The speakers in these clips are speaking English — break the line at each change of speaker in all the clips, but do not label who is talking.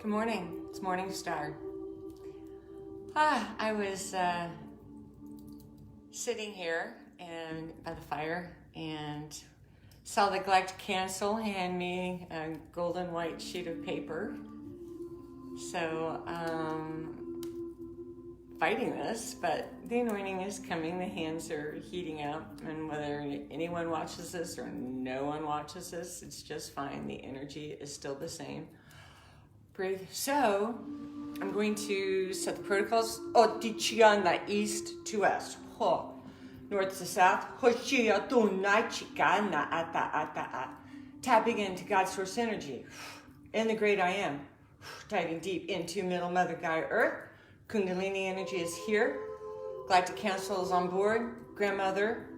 Good morning. It's Morningstar. I was sitting here and by the fire and saw the Galactic Council hand me a golden white sheet of paper. So fighting this, but the anointing is coming. The hands are heating up, and whether anyone watches this or no one watches this, it's just fine. The energy is still the same. Breathe. So I'm going to set the protocols. Otichiana, east to west. Ho. North to south. Tapping into God's source energy. In the great I am. Diving deep into Middle Mother Gaia Earth. Kundalini energy is here. Galactic Council is on board. Grandmother.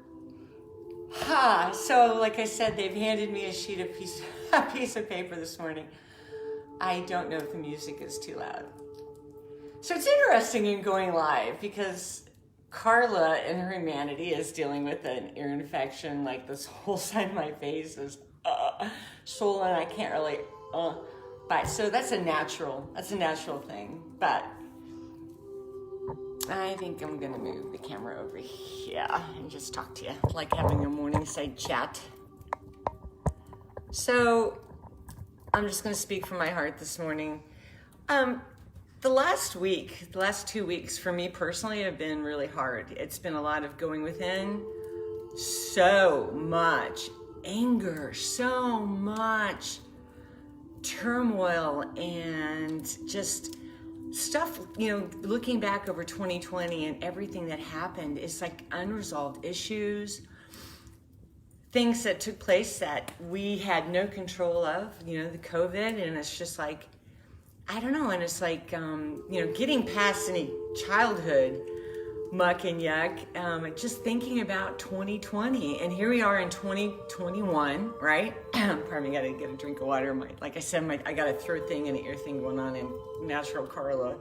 So like I said, they've handed me a piece of paper this morning. I don't know if the music is too loud. So it's interesting in going live because Carla in her humanity is dealing with an ear infection. Like this whole side of my face is swollen. I can't really, but so that's a natural thing. But I think I'm gonna move the camera over here and just talk to you, like having a Morningside chat. So I'm just going to speak from my heart this morning. The last 2 weeks for me personally have been really hard. It's been a lot of going within, so much anger, so much turmoil, and just stuff, looking back over 2020 and everything that happened, it's like unresolved issues. Things that took place that we had no control of, the COVID, and it's just like, I don't know, and it's like, getting past any childhood muck and yuck, just thinking about 2020, and here we are in 2021, right? Pardon me, I gotta get a drink of water. Like I said, I got a throat thing and an ear thing going on in natural Carla.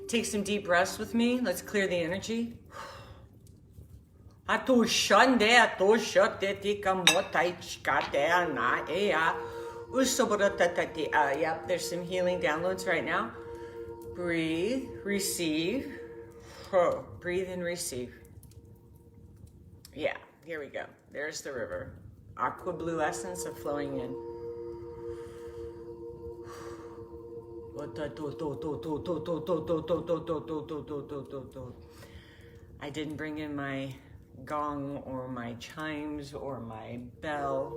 Take some deep breaths with me. Let's clear the energy. Yep, there's some healing downloads right now. Breathe, receive. Breathe and receive. Yeah, here we go. There's the river. Aqua blue essence of flowing in. I didn't bring in my gong or my chimes or my bell.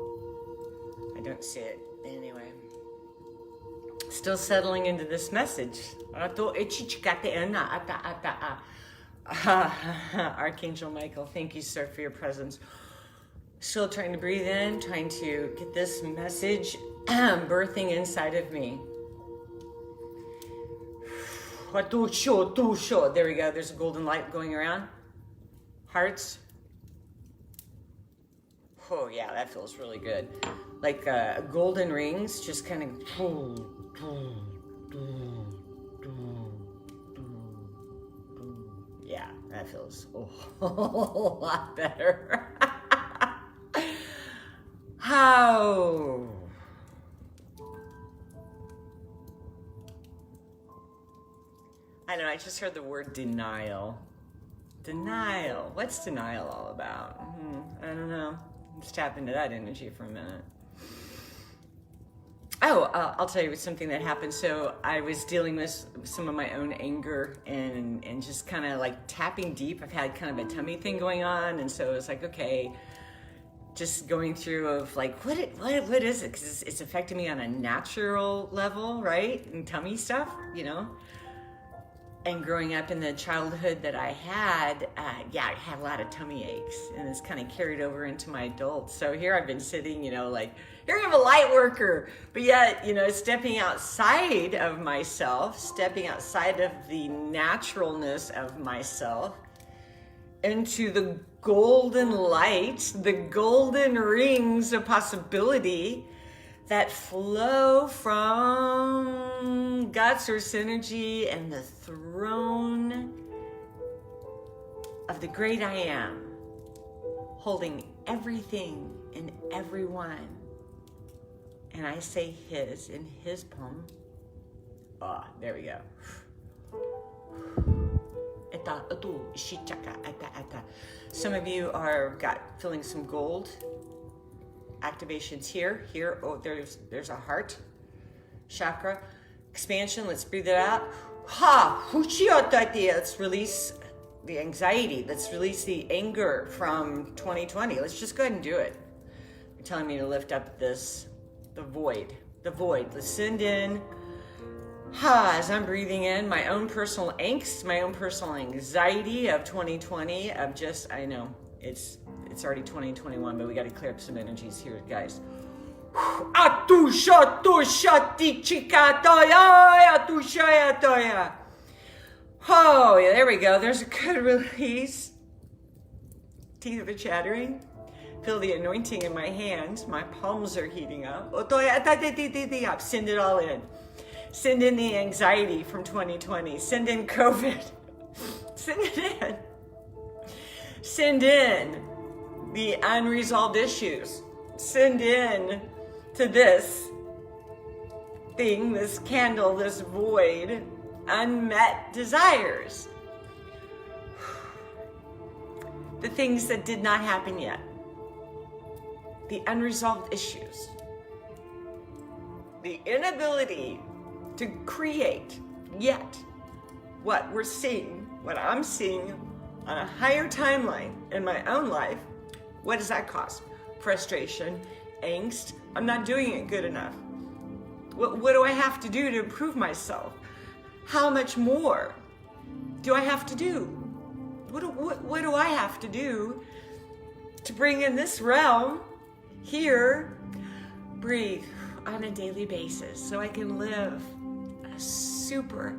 I don't see it. Anyway. Still settling into this message. Archangel Michael, thank you, sir, for your presence. Still trying to breathe in, trying to get this message birthing inside of me. There we go. There's a golden light going around. Hearts. Oh, yeah, that feels really good. Like golden rings, just kind of. Yeah, that feels a whole lot better. How? I don't know, I just heard the word denial. Denial. What's denial all about? I don't know. Let's tap into that energy for a minute. I'll tell you something that happened. So I was dealing with some of my own anger and just kind of like tapping deep. I've had kind of a tummy thing going on. And so it was like, okay, just going through of like, what is it? Because it's affecting me on a natural level, right? And tummy stuff, And growing up in the childhood that I had, I had a lot of tummy aches, and it's kind of carried over into my adult. So here I've been sitting, like, here I'm a light worker, but yet, stepping outside of myself, stepping outside of the naturalness of myself into the golden light, the golden rings of possibility that flow from God's source energy and the throne of the great I am, holding everything and everyone. And I say his in his palm. There we go. Some of you are feeling some gold activations here. Oh, there's a heart chakra expansion. Let's breathe it out. Let's release the anxiety. Let's release the anger from 2020. Let's just go ahead and do it. You're telling me to lift up the void. Let's send in, as I'm breathing in, my own personal angst, my own personal anxiety of 2020, of just, I know, it's already 2021, but we got to clear up some energies here, guys. Oh, yeah, there we go. There's a good release. Teeth are chattering. Feel the anointing in my hands. My palms are heating up. Send it all in. Send in the anxiety from 2020. Send in COVID. Send it in. Send in the unresolved issues. Send in to this thing, this candle, this void, unmet desires. The things that did not happen yet. The unresolved issues. The inability to create yet what we're seeing, what I'm seeing on a higher timeline in my own life. What does that cause? Frustration, angst. I'm not doing it good enough. What do I have to do to improve myself? How much more do I have to do? What do I have to do to bring in this realm here, breathe on a daily basis so I can live a super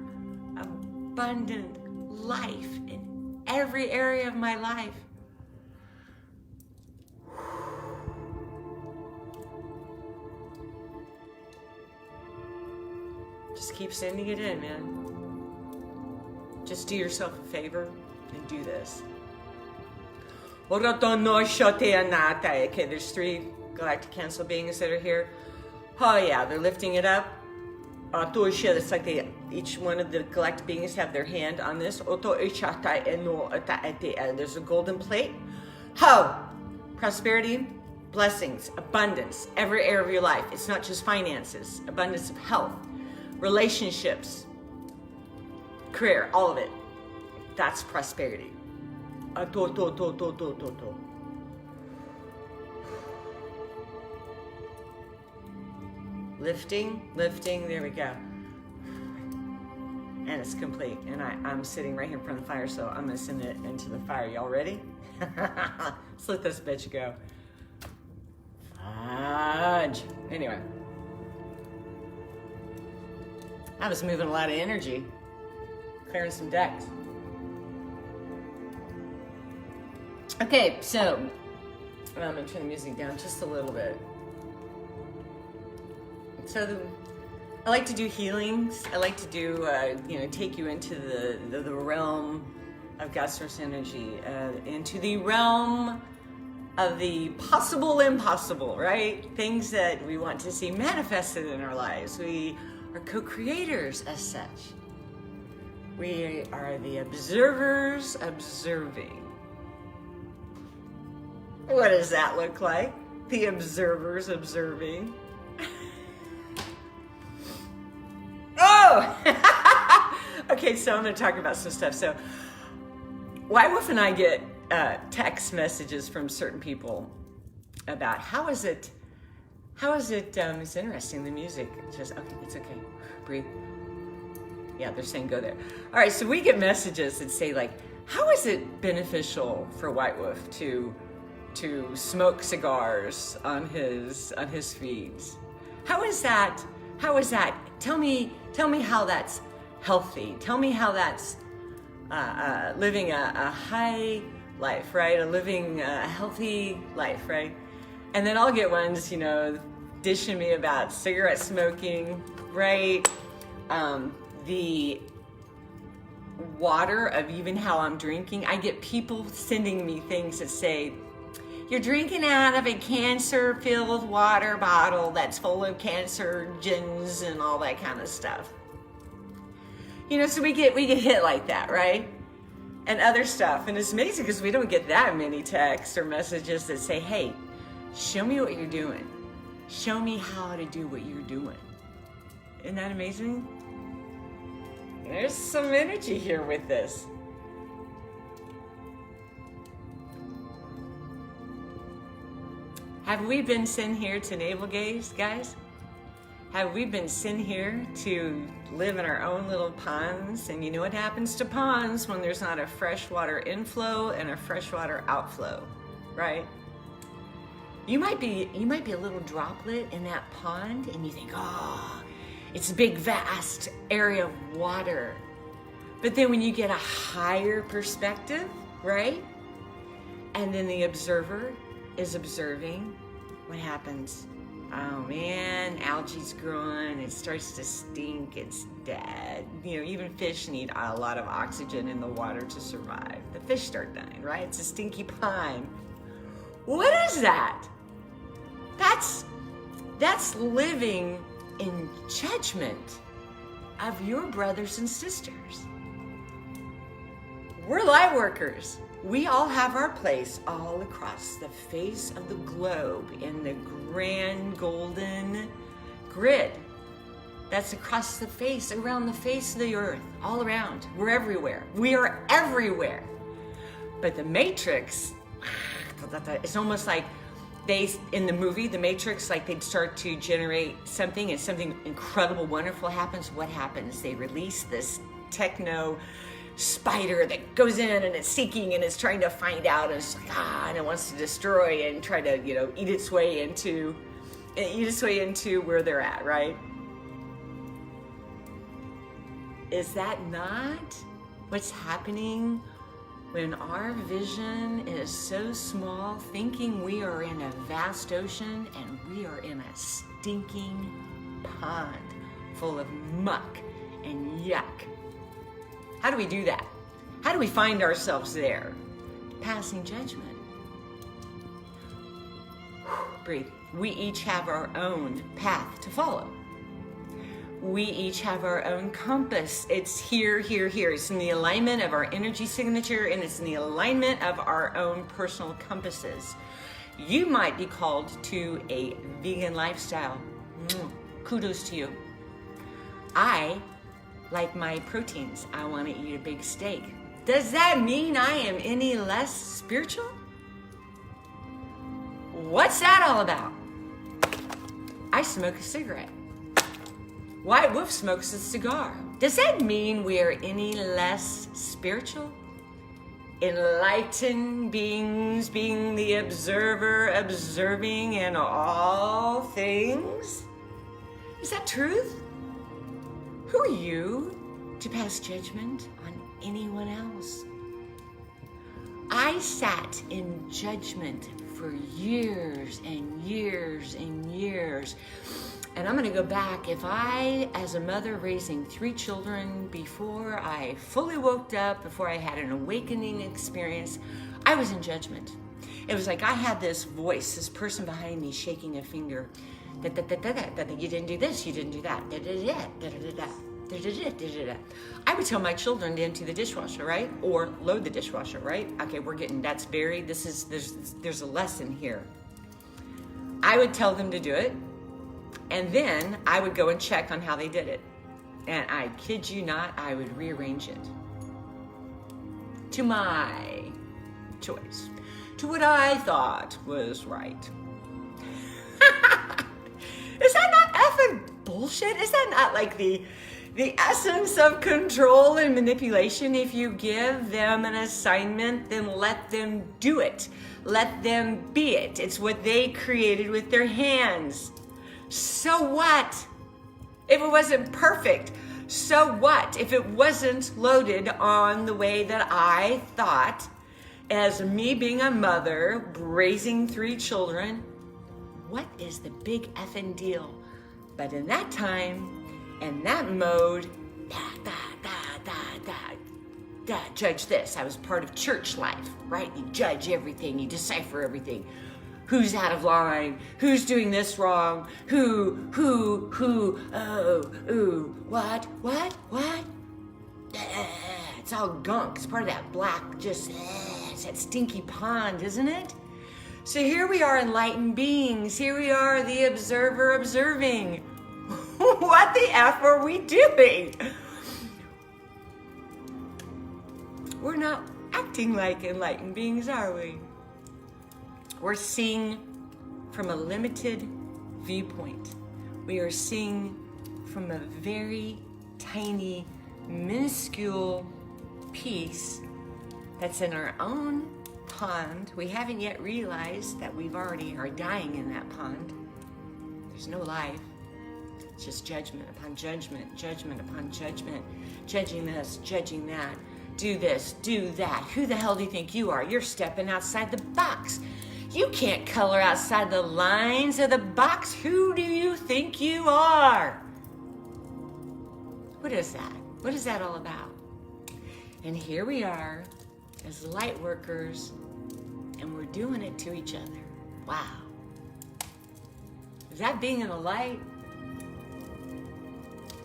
abundant life in every area of my life? Just keep sending it in, man. Just do yourself a favor and do this. Okay, there's 3 galactic council beings that are here. Oh yeah, they're lifting it up. It's like each one of the galactic beings have their hand on this. There's a golden plate. Prosperity, blessings, abundance, every area of your life. It's not just finances. Abundance of health, relationships, career, all of it. That's prosperity. Lifting, there we go. And it's complete. And I'm sitting right here in front of the fire, so I'm gonna send it into the fire. Y'all ready? Let's let this bitch go. Fudge. Anyway. I was moving a lot of energy. Clearing some decks. Okay, so I'm gonna turn the music down just a little bit. So I like to do healings. I like to do, take you into the realm of God Source energy, into the realm of the possible impossible, right? Things that we want to see manifested in our lives. We are co-creators as such. We are the observers observing. What does that look like? The observers observing. Oh! Okay, so I'm going to talk about some stuff. So, White Wolf and I get text messages from certain people about how is it, it's interesting, the music. Just, okay, it's okay. Breathe. Yeah, they're saying go there. All right, so we get messages that say, like, how is it beneficial for White Wolf to smoke cigars on his feeds? How is that? Tell me how that's healthy. Tell me how that's living a high life, right? Living a healthy life, right? And then I'll get ones, dishing me about cigarette smoking, right? The water of even how I'm drinking. I get people sending me things that say, you're drinking out of a cancer-filled water bottle that's full of cancerogens and all that kind of stuff. You know, so we get hit like that, right? And other stuff. And it's amazing because we don't get that many texts or messages that say, hey, show me what you're doing. Show me how to do what you're doing. Isn't that amazing? There's some energy here with this. Have we been sent here to navel gaze, guys? Have we been sent here to live in our own little ponds? And you know what happens to ponds when there's not a freshwater inflow and a freshwater outflow, right? You might be a little droplet in that pond and you think, oh, it's a big, vast area of water. But then when you get a higher perspective, right? And then the observer is observing, what happens? Oh man, algae's growing, it starts to stink, it's dead. You know, even fish need a lot of oxygen in the water to survive. The fish start dying, right? It's a stinky pond. What is that? That's living in judgment of your brothers and sisters. We're light workers. We all have our place all across the face of the globe in the grand golden grid. That's across the face, around the face of the earth, all around. We're everywhere. We are everywhere. But the Matrix, it's almost like in the movie, The Matrix, like they'd start to generate something and something incredible, wonderful happens. What happens? They release this techno spider that goes in and it's seeking and it's trying to find out and it's like, and it wants to destroy and try to, eat its way into where they're at, right? Is that not what's happening when our vision is so small, thinking we are in a vast ocean and we are in a stinking pond full of muck and yuck? How do we do that? How do we find ourselves there? Passing judgment. Breathe. We each have our own path to follow. We each have our own compass. It's here, here, here. It's in the alignment of our energy signature and it's in the alignment of our own personal compasses. You might be called to a vegan lifestyle. Kudos to you. I like my proteins. I want to eat a big steak. Does that mean I am any less spiritual? What's that all about? I smoke a cigarette. White Wolf smokes a cigar. Does that mean we are any less spiritual? Enlightened beings, being the observer, observing in all things? Is that truth? Who are you to pass judgment on anyone else? I sat in judgment for years and years and years. And I'm going to go back. If I, as a mother raising 3 children, before I fully woke up, before I had an awakening experience, I was in judgment. It was like I had this voice, this person behind me shaking a finger. You didn't do this, you didn't do that. I would tell my children to empty the dishwasher, right? Or load the dishwasher, right? Okay, that's buried. There's a lesson here. I would tell them to do it. And then I would go and check on how they did it. And I kid you not, I would rearrange it to my choice, to what I thought was right. Is that not effing bullshit? Is that not like the essence of control and manipulation? If you give them an assignment, then let them do it. Let them be it. It's what they created with their hands. So what? If it wasn't perfect, so what? If it wasn't loaded on the way that I thought, as me being a mother, raising 3 children, what is the big effing deal? But in that time, in that mode, judge this. I was part of church life, right? You judge everything, you decipher everything. Who's out of line? Who's doing this wrong? Who, what? It's all gunk. It's part of that black, it's that stinky pond, isn't it? So here we are, enlightened beings. Here we are, the observer observing. What the F are we doing? We're not acting like enlightened beings, are we? We're seeing from a limited viewpoint. We are seeing from a very tiny, minuscule piece that's in our own pond. We haven't yet realized that we already are dying in that pond. There's no life. It's just judgment upon judgment, judgment upon judgment, judging this, judging that. Do this, do that. Who the hell do you think you are? You're stepping outside the box. You can't color outside the lines of the box. Who do you think you are? What is that? What is that all about? And here we are as light workers, and we're doing it to each other. Wow. Is that being in the light?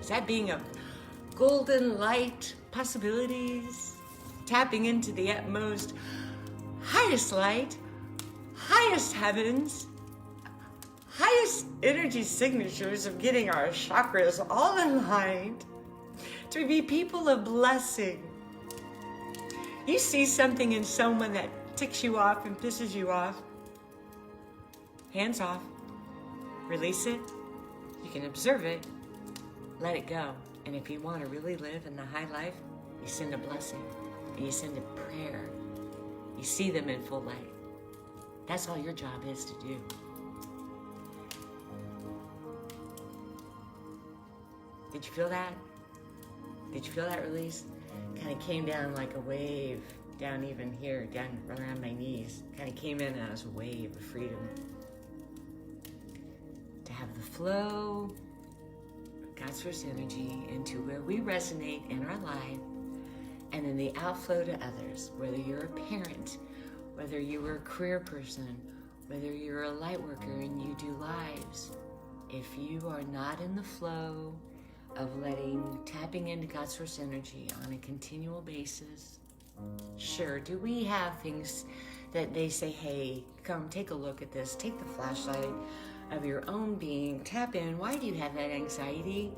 Is that being a golden light possibilities? Tapping into the utmost, highest light, highest heavens, highest energy signatures of getting our chakras all aligned to be people of blessing. You see something in someone that ticks you off and pisses you off, hands off, release it. You can observe it, let it go. And if you want to really live in the high life, you send a blessing and you send a prayer. You see them in full light. That's all your job is to do. Did you feel that? Did you feel that release? Kind of came down like a wave, down even here, down around my knees. Kind of came in as a wave of freedom. To have the flow of God's first energy into where we resonate in our life, and then the outflow to others, whether you're a parent, whether you were a career person, whether you're a light worker and you do lives. If you are not in the flow of tapping into God's source energy on a continual basis, sure, do we have things that they say, hey, come take a look at this, take the flashlight of your own being, tap in. Why do you have that anxiety?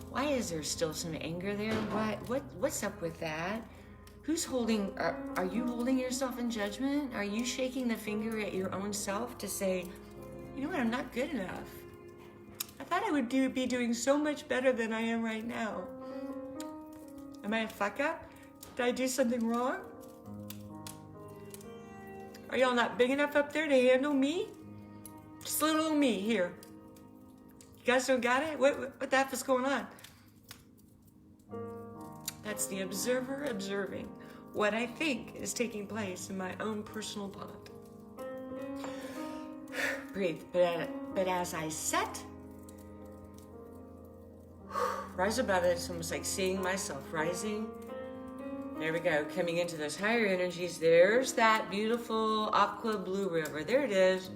Why is there still some anger there? What's up with that? Who's holding, are you holding yourself in judgment? Are you shaking the finger at your own self to say, you know what, I'm not good enough. I thought I would be doing so much better than I am right now. Am I a fuck up? Did I do something wrong? Are y'all not big enough up there to handle me? Just little old me here. You guys don't got it? What the F is going on? That's the observer observing what I think is taking place in my own personal pond. Breathe. But as I set, rise above it, it's almost like seeing myself rising. There we go, coming into those higher energies. There's that beautiful aqua blue river. There it is.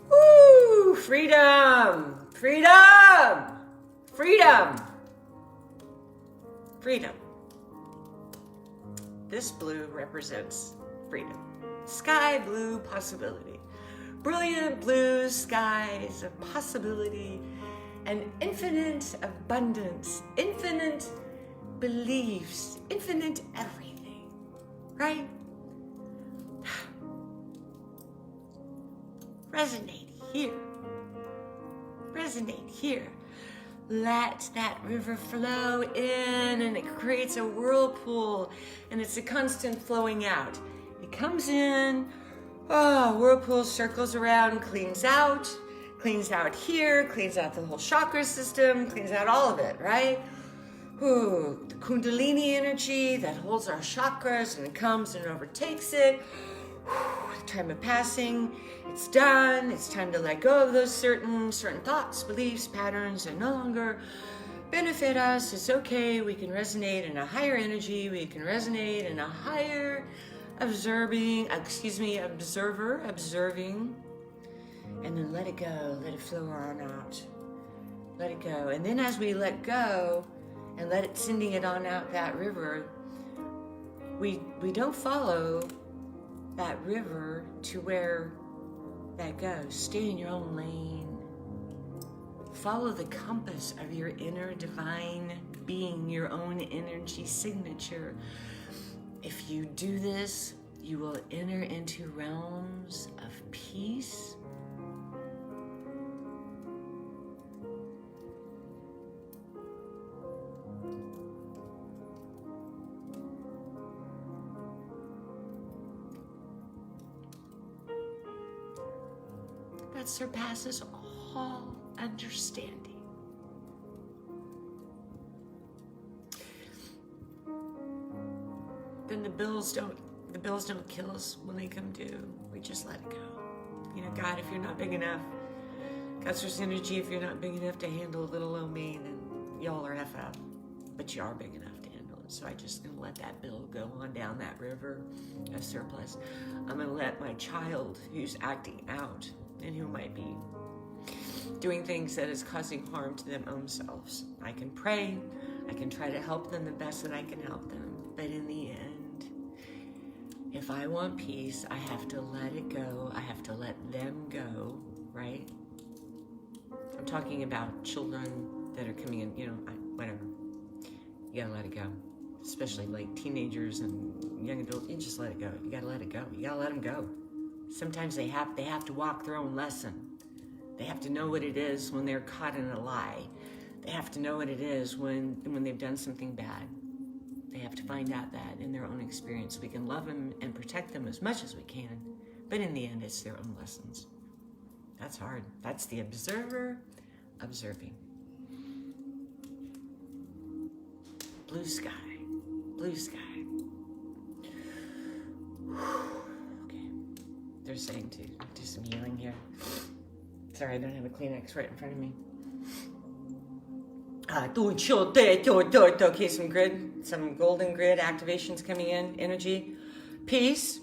Woo! Freedom! Freedom! Freedom! Freedom. This blue represents freedom. Sky blue possibility. Brilliant blue skies of possibility and infinite abundance, infinite beliefs, infinite everything, right? Resonate here. Resonate here. Let that river flow in, and it creates a whirlpool, and it's a constant flowing out. It comes in, whirlpool circles around, cleans out here, cleans out the whole chakra system, cleans out all of it, right? Ooh, the Kundalini energy that holds our chakras, and it comes and overtakes it. Time of passing, it's done. It's time to let go of those certain thoughts, beliefs, patterns. They're no longer benefit us. It's okay. We can resonate in a higher energy. We can resonate in a higher observing, observing, and then let it go. Let it flow on out. Let it go. And then as we let go and let it, sending it on out that river, we don't follow that river to where that goes. Stay in your own lane. Follow the compass of your inner divine being, your own energy signature. If you do this, you will enter into realms of peace, that surpasses all understanding. Then the bills don't kill us when they come due. We just let it go. You know, God, if you're not big enough, God, source energy, if you're not big enough to handle little old me, then y'all are F up. But you are big enough to handle it. So I'm just gonna let that bill go on down that river of surplus. I'm gonna let my child who's acting out and who might be doing things that is causing harm to them own selves. I can pray, I can try to help them the best that I can help them, but in the end, if I want peace, I have to let it go, I have to let them go, right? I'm talking about children that are coming in, you know, whatever. You gotta let it go, especially like teenagers and young adults. You just let it go, you gotta let it go, you gotta let them go. Sometimes they have to walk their own lesson. They have to know what it is when they're caught in a lie. They have to know what it is when they've done something bad. They have to find out that in their own experience. We can love them and protect them as much as we can, but in the end, it's their own lessons. That's hard. That's the observer observing. Blue sky, blue sky. Okay, they're saying to do some healing here. Sorry, I don't have a Kleenex right in front of me. Okay, some golden grid activations coming in. Energy, peace,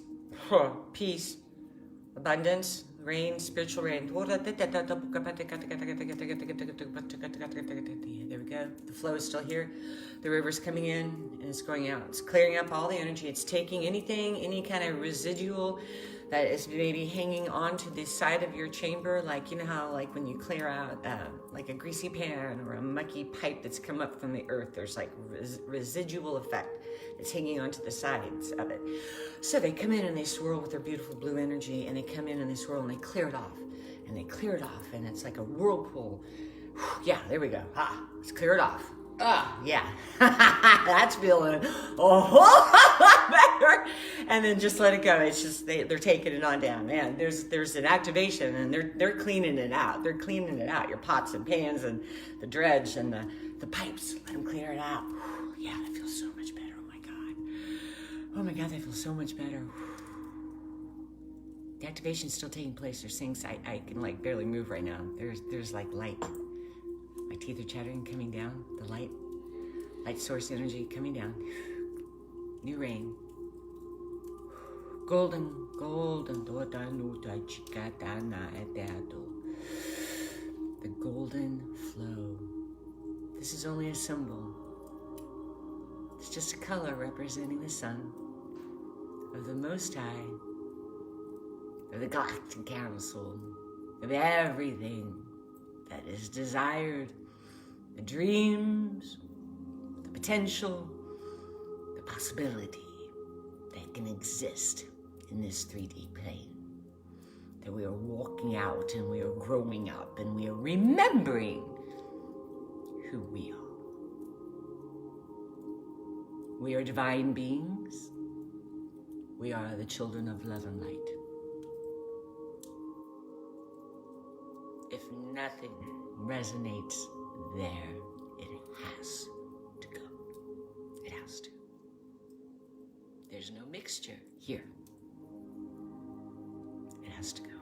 peace, abundance, rain, spiritual rain. There we go. The flow is still here. The river's coming in and it's going out. It's clearing up all the energy. It's taking anything, any kind of residual that is maybe hanging onto the side of your chamber, like, you know how, like, when you clear out like a greasy pan or a mucky pipe that's come up from the earth, there's like residual effect that's hanging onto the sides of it. So they come in and they swirl with their beautiful blue energy, and they come in and they swirl and they clear it off, and they clear it off, and it's like a whirlpool. Yeah, there we go. Let's clear it off. Yeah, that's feeling better. And then just let it go. It's just they're taking it on down. Man, there's an activation, and they're cleaning it out. They're cleaning it out. Your pots and pans and the dredge and the pipes. Let them clear it out. Yeah, that feels so much better. Oh my God, that feels so much better. The activation's still taking place. There's things I can like barely move right now. There's like light. My teeth are chattering, coming down. The light source energy coming down. New rain. Golden. The golden flow. This is only a symbol. It's just a color representing the sun of the Most High, of the Galactic Council, of everything that is desired, the dreams, the potential, the possibility that can exist in this 3D plane. That we are walking out and we are growing up and we are remembering who we are. We are divine beings. We are the children of love and light. If nothing resonates there, it has to go. It has to. There's no mixture here. It has to go.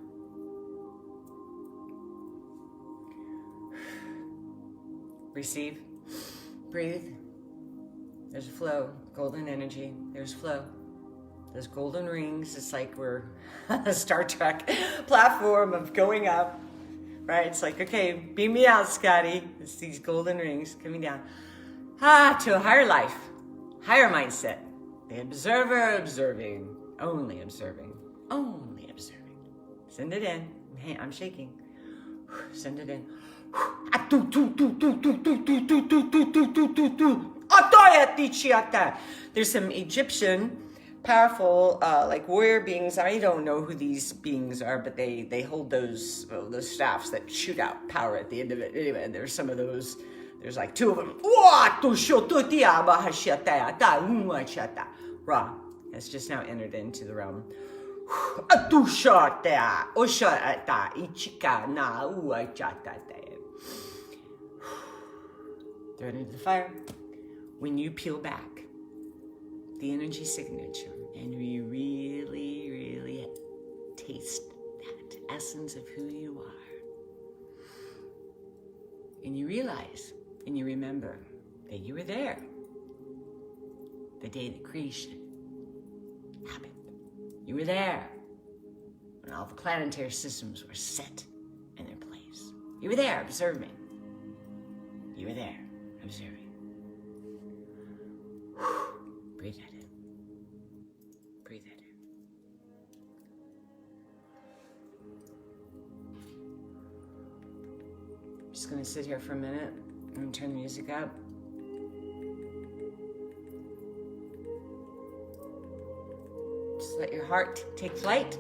Receive. Breathe. There's a flow, golden energy. There's flow. Those golden rings, it's like we're on a Star Trek platform of going up, right? It's like, okay, beam me out, Scotty. It's these golden rings coming down. To a higher life, higher mindset. The observer observing, only observing, only observing. Send it in. I'm shaking. Send it in. There's some Egyptian powerful like warrior beings. I don't know who these beings are, but they hold those staffs that shoot out power at the end of it. Anyway, there's some of those. There's like two of them. Ra has just now entered into the realm. Throw it into the fire. When you peel back the energy signature and you really, really taste that essence of who you are, and you realize and you remember that you were there the day that creation happened. You were there when all the planetary systems were set in their place. You were there observing. You were there observing. Breathe that in. Breathe that in. I'm just going to sit here for a minute. I'm going to turn the music up. Just let your heart take flight.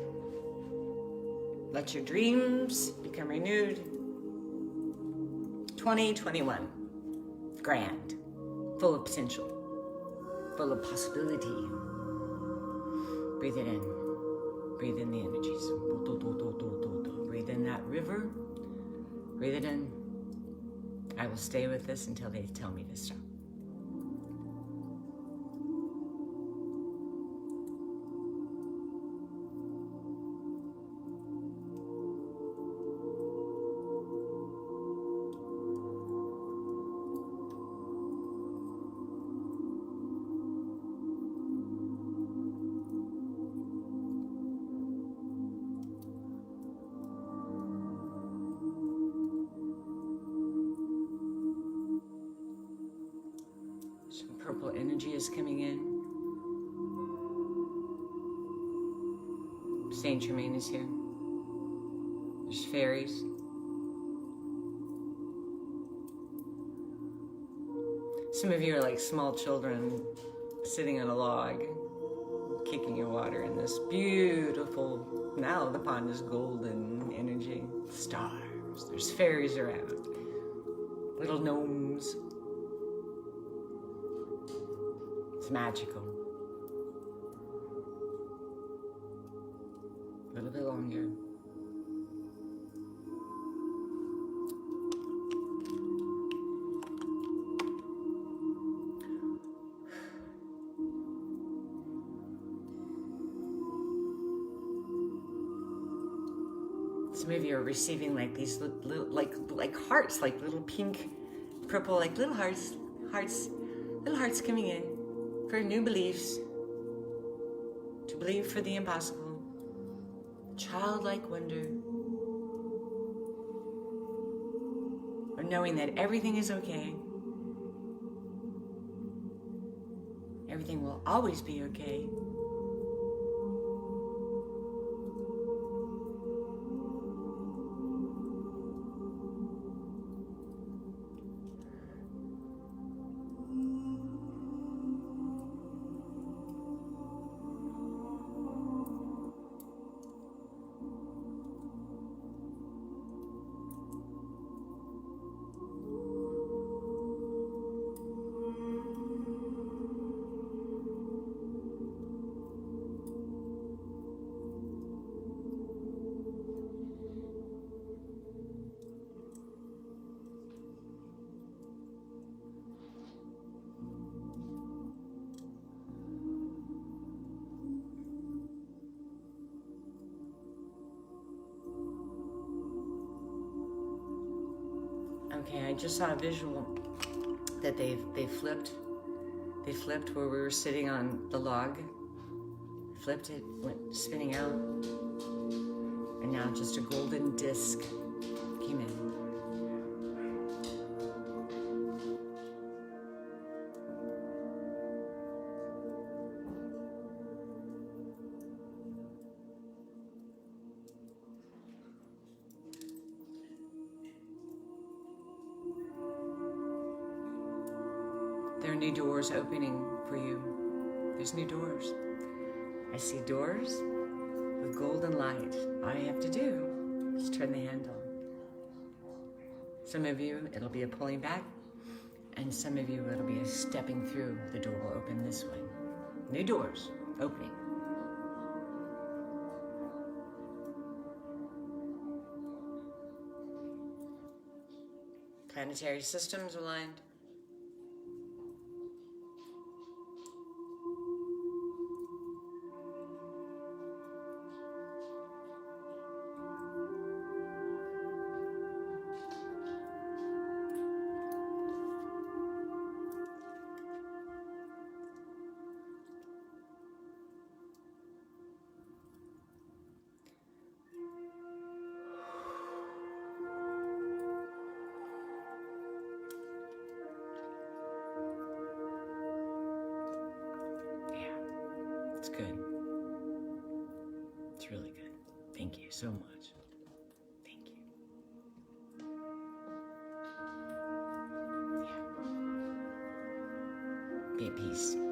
Let your dreams become renewed. 2021. Grand. Full of potential. Full of possibility. Breathe it in. Breathe in the energies. Breathe in that river. Breathe it in. I will stay with this until they tell me to stop. Some purple energy is coming in. Saint Germain is here. There's fairies. Some of you are like small children sitting on a log, kicking your water in this beautiful, now the pond is golden energy. Stars. There's fairies around. Little gnomes. It's magical. A little bit longer. Some of you are receiving like these little, like hearts, like little pink, purple, like little hearts, little hearts coming in for new beliefs, to believe for the impossible, childlike wonder, or knowing that everything is okay, everything will always be okay. Okay, I just saw a visual that they flipped. They flipped where we were sitting on the log. Flipped it, went spinning out, and now just a golden disc came in. There are new doors opening for you. There's new doors. I see doors with golden light. All you have to do is turn the handle. Some of you, it'll be a pulling back, and some of you, it'll be a stepping through. The door will open this way. New doors opening. Planetary systems aligned. It's good. It's really good. Thank you so much. Thank you. Yeah. Be at peace.